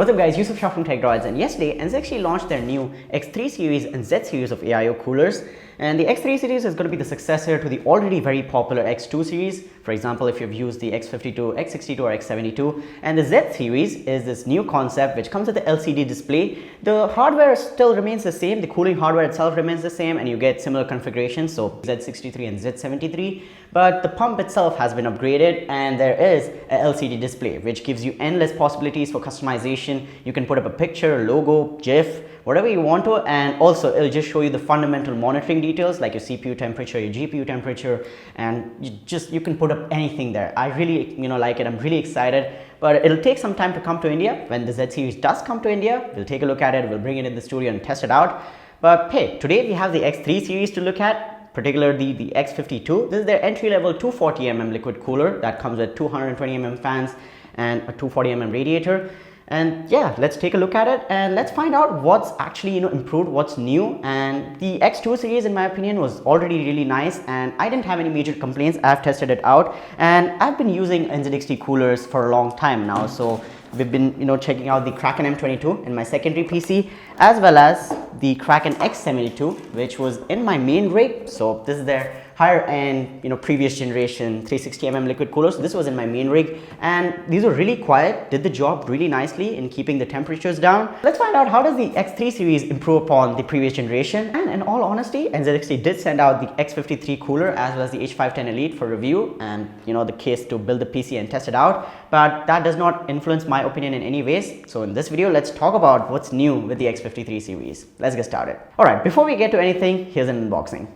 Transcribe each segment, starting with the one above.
What's up guys, Yusuf Shah from TechDroids, and yesterday NZXT launched their new X3 series and Z series of AIO coolers, and the X3 series is going to be the successor to the already very popular X2 series. For example, if you've used the X52, X62 or X72, and the Z series is this new concept which comes with the LCD display. The hardware still remains the same, the cooling hardware itself remains the same, and you get similar configurations, so Z63 and Z73, but the pump itself has been upgraded and there is a LCD display which gives you endless possibilities for customization. You can put up a picture, logo, GIF, whatever you want to, and also it'll just show you the fundamental monitoring details like your CPU temperature, your GPU temperature, and you can put up anything there. I really like it. I'm really excited, but it'll take some time to come to India. When the Z series does come to India, we'll take a look at it, we'll bring it in the studio and test it out. But hey, today we have the X3 series to look at, particularly the X52. This is their entry-level 240mm liquid cooler that comes with 220mm fans and a 240mm radiator. And yeah, let's take a look at it and let's find out what's actually improved, what's new. And the X2 series, in my opinion, was already really nice and I didn't have any major complaints. I've tested it out and I've been using NZXT coolers for a long time now. So we've been checking out the Kraken M22 in my secondary PC, as well as the Kraken X72, which was in my main rig. So this is their higher end previous generation 360mm liquid coolers. So this was in my main rig and these were really quiet, did the job really nicely in keeping the temperatures down. Let's find out how does the X3 series improve upon the previous generation. And in all honesty, NZXT did send out the X53 cooler as well as the H510 Elite for review and the case to build the PC and test it out, but that does not influence my opinion in any ways. So in this video, let's talk about what's new with the X53 series. Let's get started. Alright, before we get to anything, here's an unboxing.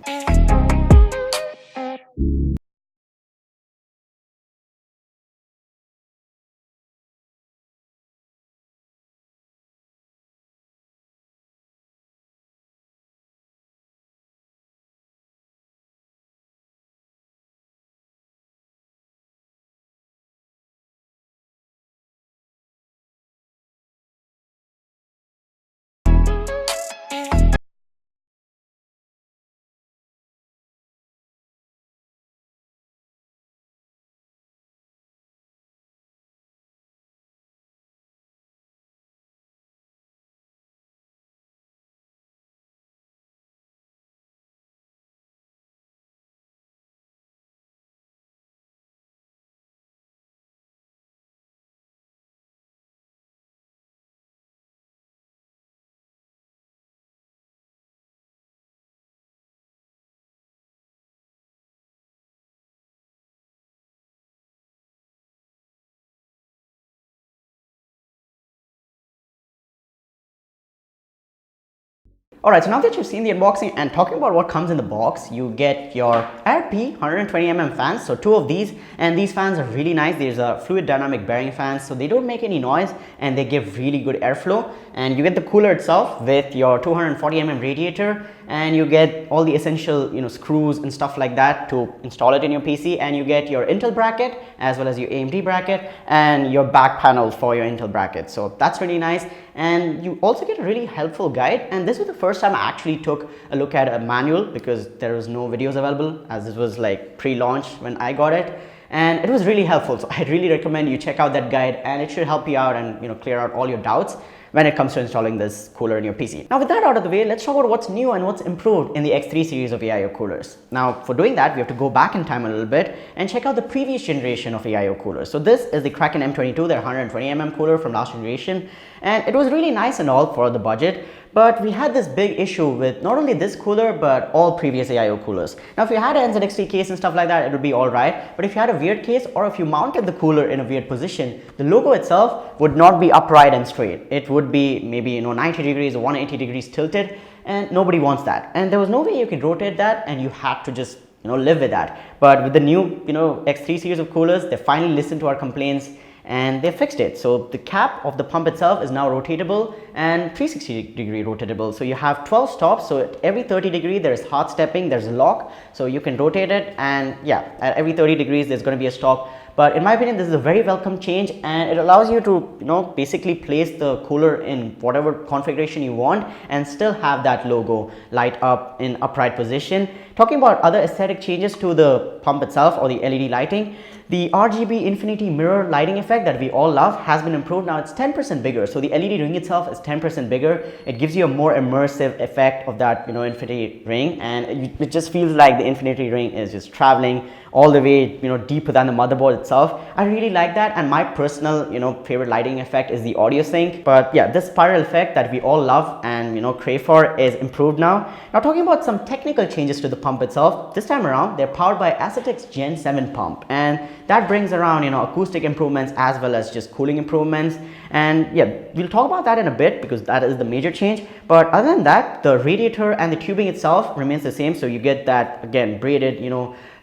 Alright, so now that you've seen the unboxing and talking about what comes in the box, you get your RP 120mm fans, so two of these, and these fans are really nice. These are fluid dynamic bearing fans, so they don't make any noise and they give really good airflow. And you get the cooler itself with your 240mm radiator, and you get all the essential screws and stuff like that to install it in your PC, and you get your Intel bracket as well as your AMD bracket and your back panel for your Intel bracket. So that's really nice, and you also get a really helpful guide. And this was the first time I actually took a look at a manual because there was no videos available, as this was like pre-launch when I got it, and it was really helpful. So I really recommend you check out that guide and it should help you out and clear out all your doubts when it comes to installing this cooler in your PC. Now with that out of the way, let's talk about what's new and what's improved in the X3 series of AIO coolers. Now for doing that, we have to go back in time a little bit and check out the previous generation of AIO coolers. So this is the Kraken M22, their 120mm cooler from last generation, and it was really nice and all for the budget. But we had this big issue with not only this cooler, but all previous AIO coolers. Now, if you had an NZXT case and stuff like that, it would be all right. But if you had a weird case, or if you mounted the cooler in a weird position, the logo itself would not be upright and straight. It would be maybe 90 degrees or 180 degrees tilted, and nobody wants that. And there was no way you could rotate that, and you had to just live with that. But with the new X3 series of coolers, they finally listened to our complaints and they fixed it. So the cap of the pump itself is now rotatable and 360 degree rotatable. So you have 12 stops. So at every 30 degree there is hard stepping, there's a lock, so you can rotate it, and yeah, at every 30 degrees there's going to be a stop. But in my opinion, this is a very welcome change, and it allows you to, basically place the cooler in whatever configuration you want and still have that logo light up in upright position. Talking about other aesthetic changes to the pump itself or the LED lighting, the RGB infinity mirror lighting effect that we all love has been improved. Now it's 10% bigger. So the LED ring itself is 10% bigger. It gives you a more immersive effect of that, infinity ring, and it just feels like the infinity ring is just traveling all the way, deeper than the motherboard itself. I really like that, and my personal, favorite lighting effect is the audio sync. But yeah, this spiral effect that we all love and, crave for is improved now. Now talking about some technical changes to the pump itself, this time around they're powered by Asetek's Gen 7 pump, and that brings around, acoustic improvements as well as just cooling improvements. And yeah, we'll talk about that in a bit because that is the major change. But other than that, the radiator and the tubing itself remains the same. So you get that, again, braided,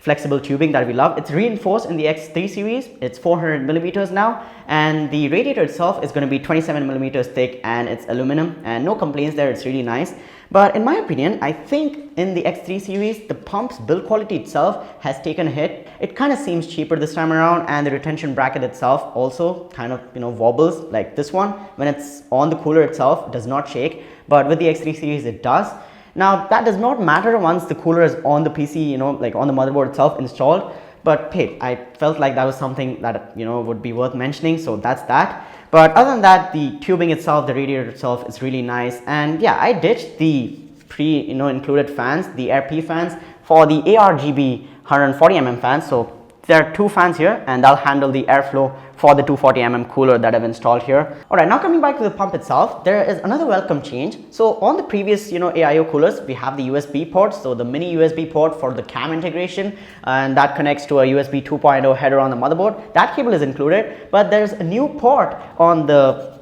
flexible tubing that we love. It's reinforced in the X3 series. It's 400 millimeters now, and the radiator itself is going to be 27 millimeters thick, and it's aluminum, and no complaints there. It's really nice. But in my opinion, I think in the X3 series, the pump's build quality itself has taken a hit. It kind of seems cheaper this time around, and the retention bracket itself also kind of, wobbles like this one. When it's on the cooler itself, it does not shake, but with the X3 series, it does. Now that does not matter once the cooler is on the PC, like on the motherboard itself installed. But hey, I felt like that was something that, would be worth mentioning. So that's that. But other than that, the tubing itself, the radiator itself is really nice. And yeah, I ditched the included fans, the RP fans, for the ARGB 140mm fans. So there are two fans here, and they'll handle the airflow for the 240mm cooler that I've installed here. Alright, now coming back to the pump itself, there is another welcome change. So on the previous AIO coolers, we have the USB port, so the mini USB port for the cam integration, and that connects to a USB 2.0 header on the motherboard. That cable is included, but there's a new port on the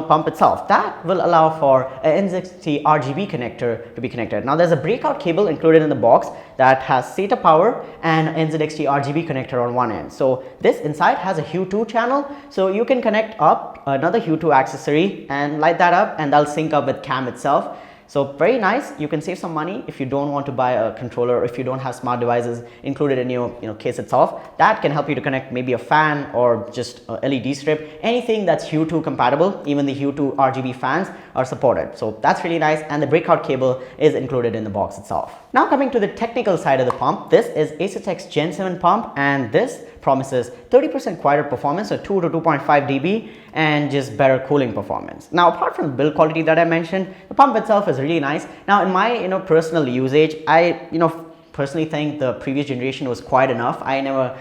pump itself that will allow for an N60 RGB connector to be connected. Now there's a breakout cable included in the box that has SATA power and NZXT RGB connector on one end. So this inside has a Hue 2 channel, so you can connect up another Hue 2 accessory and light that up, and they'll sync up with cam itself. So very nice. You can save some money if you don't want to buy a controller, or if you don't have smart devices included in your case itself. That can help you to connect maybe a fan or just a LED strip, anything that's Hue 2 compatible. Even the Hue 2 RGB fans are supported. So that's really nice, and the breakout cable is included in the box itself. Now coming to the technical side of the pump, this is Asetek's Gen 7 pump, and this promises 30% quieter performance, so 2 to 2.5 dB, and just better cooling performance. Now apart from the build quality that I mentioned, the pump itself is really nice. Now in my personal usage, I personally think the previous generation was quiet enough. I never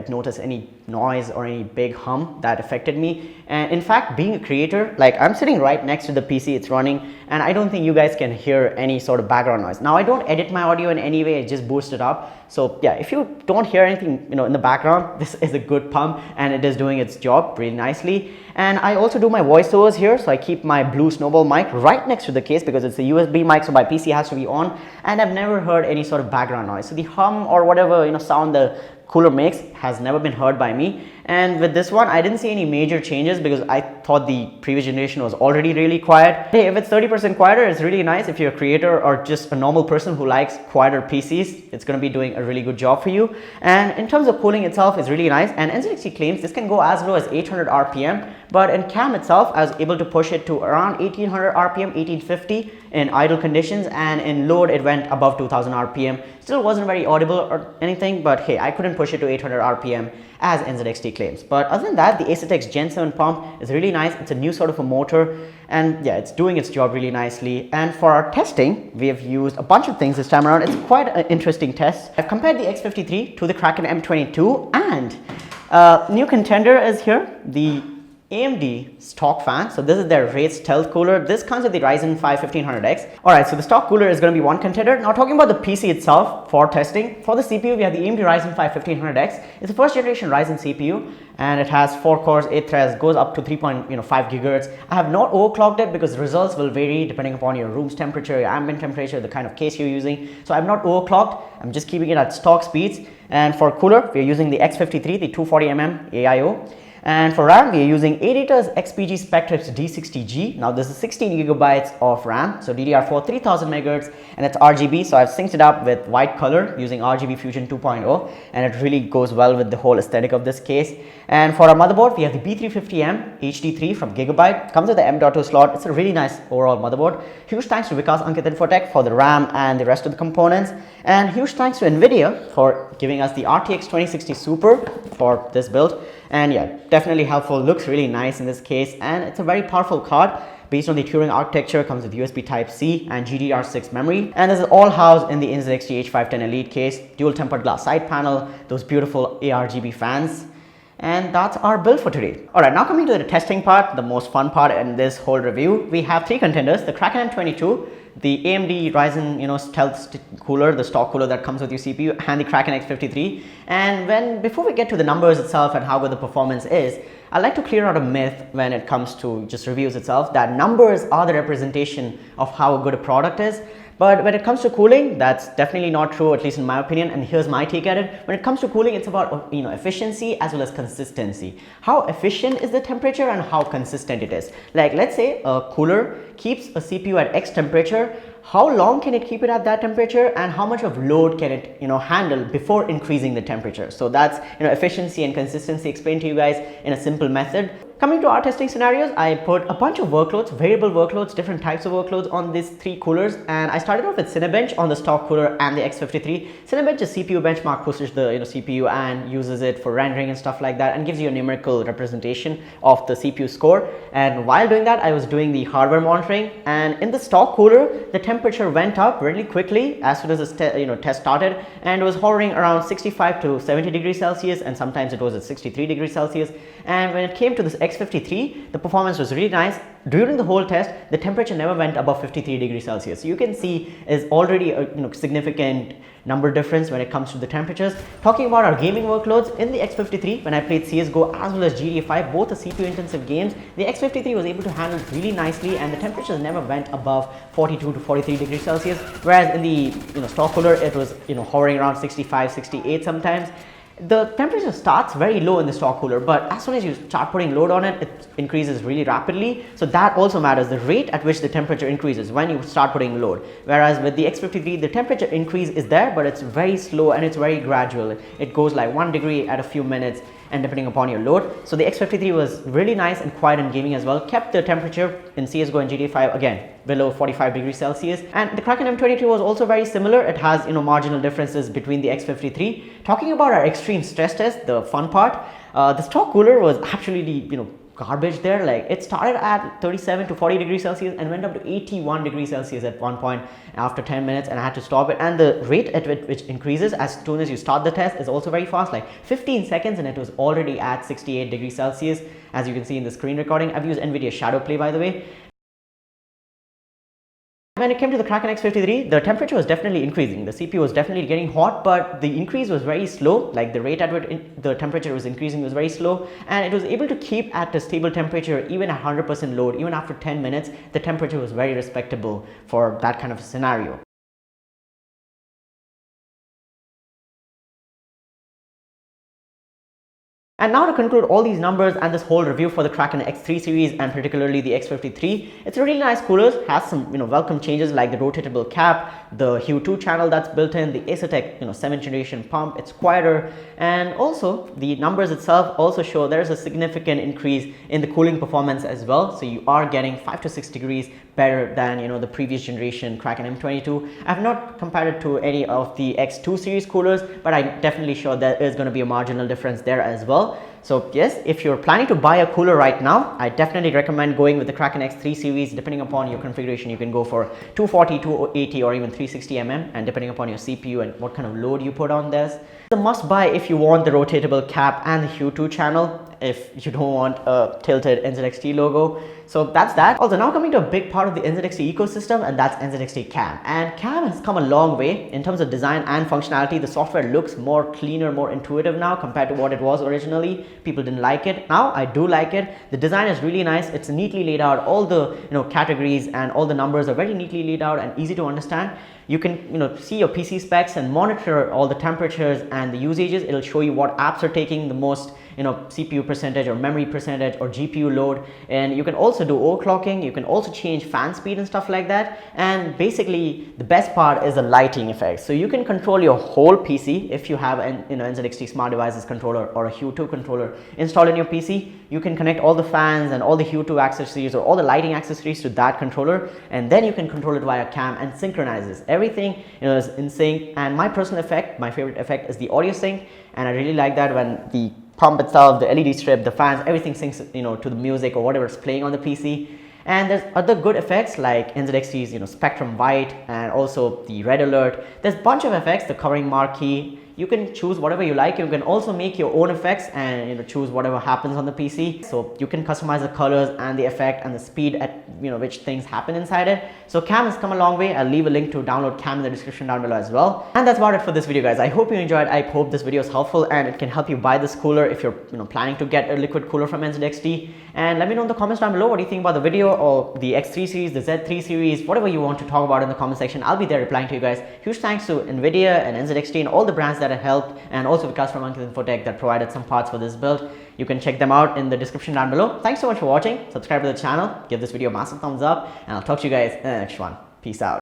noticed any noise or any big hum that affected me. And in fact, being a creator, like I'm sitting right next to the PC it's running, and I don't think you guys can hear any sort of background noise. Now I don't edit my audio in any way, I just boost it up. So yeah, if you don't hear anything in the background, this is a good pump, and it is doing its job really nicely. And I also do my voiceovers here, so I keep my Blue Snowball mic right next to the case because it's a USB mic, so my PC has to be on, and I've never heard any sort of background noise. So the hum or whatever sound the cooler makes has never been heard by me. And with this one, I didn't see any major changes because I thought the previous generation was already really quiet. Hey, if it's 30% quieter, it's really nice. If you're a creator or just a normal person who likes quieter PCs, it's going to be doing a really good job for you. And in terms of cooling itself, it's really nice. And NZXT claims this can go as low as 800 RPM, but in cam itself, I was able to push it to around 1800 RPM, 1850 in idle conditions, and in load, it went above 2000 RPM. Still wasn't very audible or anything, but hey, I couldn't push it to 800 RPM as NZXT claims. But other than that, the Asetek's Gen 7 pump is really nice. It's a new sort of a motor, and yeah, it's doing its job really nicely. And for our testing, we have used a bunch of things this time around. It's quite an interesting test. I've compared the X53 to the Kraken M22, and new contender is here, the AMD stock fan. So this is their Wraith Stealth cooler. This comes with the Ryzen 5 1500X. Alright, so the stock cooler is going to be one contender. Now talking about the PC itself for testing, for the CPU we have the AMD Ryzen 5 1500X. It's a first generation Ryzen CPU, and it has 4 cores, 8 threads, goes up to 3.5 gigahertz. I have not overclocked it because results will vary depending upon your room's temperature, your ambient temperature, the kind of case you're using. So I'm not overclocked. I'm just keeping it at stock speeds. And for cooler, we're using the X53, the 240mm AIO. And for RAM, we are using Adidas XPG Spectrex D60G. Now this is 16 gigabytes of RAM, so DDR4 3000 megahertz, and it's RGB. So I've synced it up with white color using RGB Fusion 2.0, and it really goes well with the whole aesthetic of this case. And for our motherboard, we have the B350M HD3 from Gigabyte. Comes with the M.2 slot. It's a really nice overall motherboard. Huge thanks to Vikas Ankit Infotech for the RAM and the rest of the components. And huge thanks to NVIDIA for giving us the RTX 2060 Super for this build. And yeah, definitely helpful. Looks really nice in this case. And it's a very powerful card. Based on the Turing architecture, comes with USB Type-C and GDDR6 memory. And this is all housed in the NZXT H510 Elite case. Dual tempered glass side panel, those beautiful ARGB fans. And that's our build for today. Alright, now coming to the testing part, the most fun part in this whole review. We have three contenders: the Kraken M22, the AMD Ryzen stealth cooler, the stock cooler that comes with your CPU, and the Kraken X53. And before we get to the numbers itself and how good the performance is, I like to clear out a myth when it comes to just reviews itself, that numbers are the representation of how good a product is. But when it comes to cooling, that's definitely not true, at least in my opinion. And here's my take at it. When it comes to cooling, it's about efficiency as well as consistency. How efficient is the temperature and how consistent it is. Like, let's say a cooler keeps a CPU at X temperature. How long can it keep it at that temperature, and how much of load can it handle before increasing the temperature? So that's efficiency and consistency explained to you guys in a simple method. Coming to our testing scenarios, I put a bunch of workloads, variable workloads, different types of workloads on these three coolers, and I started off with Cinebench on the stock cooler and the X53. Cinebench is CPU benchmark, pushes the CPU and uses it for rendering and stuff like that, and gives you a numerical representation of the CPU score. And while doing that, I was doing the hardware monitoring, and in the stock cooler, the temperature went up really quickly as soon as the test started, and it was hovering around 65 to 70 degrees Celsius, and sometimes it was at 63 degrees Celsius. And when it came to this X53, the performance was really nice. During the whole test, the temperature never went above 53 degrees Celsius. So you can see is already a significant number difference when it comes to the temperatures. Talking about our gaming workloads, in the X53, when I played CSGO as well as GTA 5, both the CPU intensive games, the X53 was able to handle it really nicely, and the temperatures never went above 42 to 43 degrees Celsius. Whereas in the stock cooler, it was hovering around 65, 68 sometimes. The temperature starts very low in the stock cooler, but as soon as you start putting load on it, it increases really rapidly. So that also matters, the rate at which the temperature increases when you start putting load. Whereas with the X53, the temperature increase is there, but it's very slow and it's very gradual. It goes like 1 degree at a few minutes, and depending upon your load. So the X53 was really nice and quiet in gaming as well, kept the temperature in CSGO and GTA 5 again below 45 degrees Celsius. And the Kraken M22 was also very similar. It has marginal differences between the X53. Talking about our extreme stress test, the fun part, the stock cooler was actually garbage there. Like, it started at 37 to 40 degrees Celsius and went up to 81 degrees Celsius at one point after 10 minutes, and I had to stop it. And the rate at which increases as soon as you start the test is also very fast, like 15 seconds, and it was already at 68 degrees Celsius, as you can see in the screen recording. I've used NVIDIA Shadowplay, by the way. When it came to the Kraken X53, the temperature was definitely increasing. The CPU was definitely getting hot, but the increase was very slow. Like, the rate at which the temperature was increasing was very slow, and it was able to keep at a stable temperature even at 100% load. Even after 10 minutes, the temperature was very respectable for that kind of scenario. And now to conclude all these numbers and this whole review for the Kraken X3 series and particularly the X53, it's a really nice cooler, has some welcome changes like the rotatable cap, the Hue 2 channel that's built in, the Asetek 7th generation pump, it's quieter, and also the numbers itself also show there's a significant increase in the cooling performance as well. So you are getting 5 to 6 degrees better than the previous generation Kraken M22. I've not compared it to any of the X2 series coolers, but I'm definitely sure there is going to be a marginal difference there as well. So yes, if you're planning to buy a cooler right now, I definitely recommend going with the Kraken X3 series. Depending upon your configuration, you can go for 240, 280 or even 360 mm, and depending upon your CPU and what kind of load you put on this. It's a must buy if you want the rotatable cap and the Hue 2 channel, if you don't want a tilted NZXT logo. So that's that. Also, now coming to a big part of the NZXT ecosystem, and that's NZXT CAM. And CAM has come a long way in terms of design and functionality. The software looks more cleaner, more intuitive now compared to what it was originally. People didn't like it. Now I do like it. The design is really nice. It's neatly laid out. All the categories and all the numbers are very neatly laid out and easy to understand. you can see your PC specs and monitor all the temperatures and the usages. It'll show you what apps are taking the most CPU percentage or memory percentage or GPU load. And you can also do overclocking. You can also change fan speed and stuff like that. And basically the best part is the lighting effect. So you can control your whole PC if you have an NZXT Smart Devices controller or a Hue 2 controller installed in your PC. You can connect all the fans and all the Hue 2 accessories or all the lighting accessories to that controller, and then you can control it via cam and synchronizes. Everything is in sync. And my personal effect, my favorite effect, is the audio sync, and I really like that when the pump itself, the LED strip, the fans, everything syncs to the music or whatever is playing on the PC. And there's other good effects like NZXT's Spectrum White and also the red alert. There's a bunch of effects, the covering marquee. You can choose whatever you like. You can also make your own effects and choose whatever happens on the PC. So you can customize the colors and the effect and the speed at which things happen inside it. So cam has come a long way. I'll leave a link to download cam in the description down below as well. And that's about it for this video, guys. I hope you enjoyed. I hope this video is helpful and it can help you buy this cooler if you're planning to get a liquid cooler from NZXT. And let me know in the comments down below what you think about the video or the X3 series, the Z3 series, whatever you want to talk about in the comment section. I'll be there replying to you guys. Huge thanks to Nvidia and NZXT and all the brands that have helped, and also Vikas from Ankit Infotech that provided some parts for this build. You can check them out in the description down below. Thanks so much for watching. Subscribe to the channel, give this video a massive thumbs up, and I'll talk to you guys in the next one. Peace out.